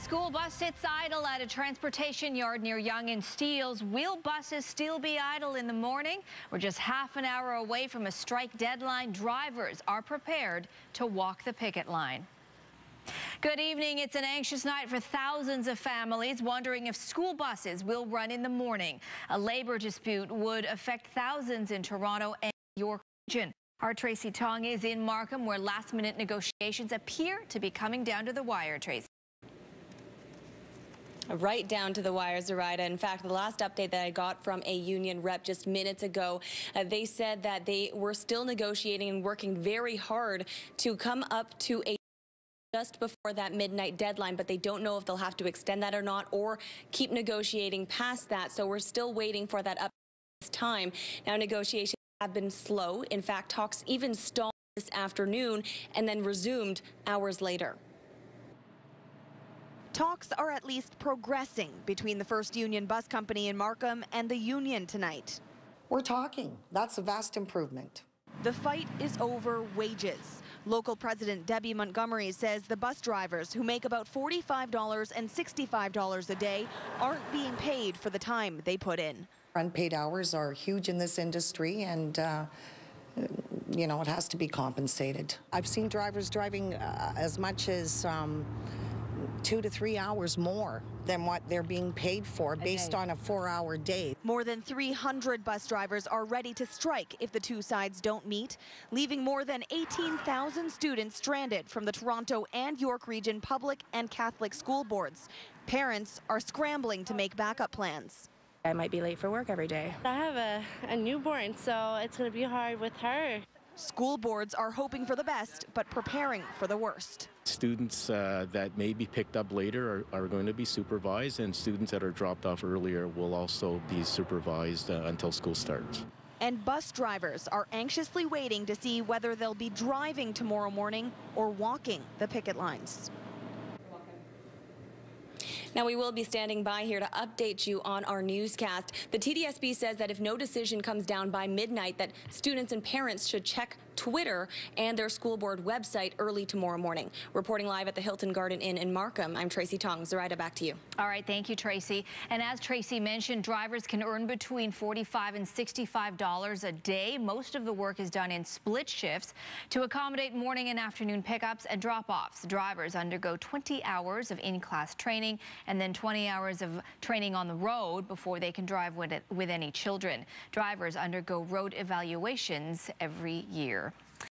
school bus sits idle at a transportation yard near Yonge and Steeles. Will buses still be idle in the morning? We're just half an hour away from a strike deadline. Drivers are prepared to walk the picket line. Good evening. It's an anxious night for thousands of families wondering if school buses will run in the morning. A labor dispute would affect thousands in Toronto and York region. Our Tracy Tong is in Markham, where last-minute negotiations appear to be coming down to the wire. Tracy. Right down to the wire, Zoraida. In fact, the last update that I got from a union rep just minutes ago, they said that they were still negotiating and working very hard to come up to a just before that midnight deadline, but they don't know if they'll have to extend that or not or keep negotiating past that. So we're still waiting for that update this time. Now, negotiations have been slow. In fact, talks even stalled this afternoon and then resumed hours later. Talks are at least progressing between the First Union Bus Company in Markham and the union tonight. We're talking. That's a vast improvement. The fight is over wages. Local President Debbie Montgomery says the bus drivers, who make about $45 and $65 a day, aren't being paid for the time they put in. Unpaid hours are huge in this industry, and you know, it has to be compensated. I've seen drivers driving as much as 2 to 3 hours more than what they're being paid for based on a 4-hour day. More than 300 bus drivers are ready to strike if the two sides don't meet, leaving more than 18,000 students stranded from the Toronto and York Region public and Catholic school boards. Parents are scrambling to make backup plans. I might be late for work every day. I have a newborn, so it's going to be hard with her. School boards are hoping for the best, but preparing for the worst. Students that may be picked up later are going to be supervised, and students that are dropped off earlier will also be supervised until school starts. And bus drivers are anxiously waiting to see whether they'll be driving tomorrow morning or walking the picket lines. Now, we will be standing by here to update you on our newscast. The TDSB says that if no decision comes down by midnight, that students and parents should check Twitter and their school board website early tomorrow morning. Reporting live at the Hilton Garden Inn in Markham, I'm Tracy Tong. Zoraida, back to you. All right, thank you, Tracy. And as Tracy mentioned, drivers can earn between $45 and $65 a day. Most of the work is done in split shifts to accommodate morning and afternoon pickups and drop-offs. Drivers undergo 20 hours of in-class training and then 20 hours of training on the road before they can drive with any children. Drivers undergo road evaluations every year.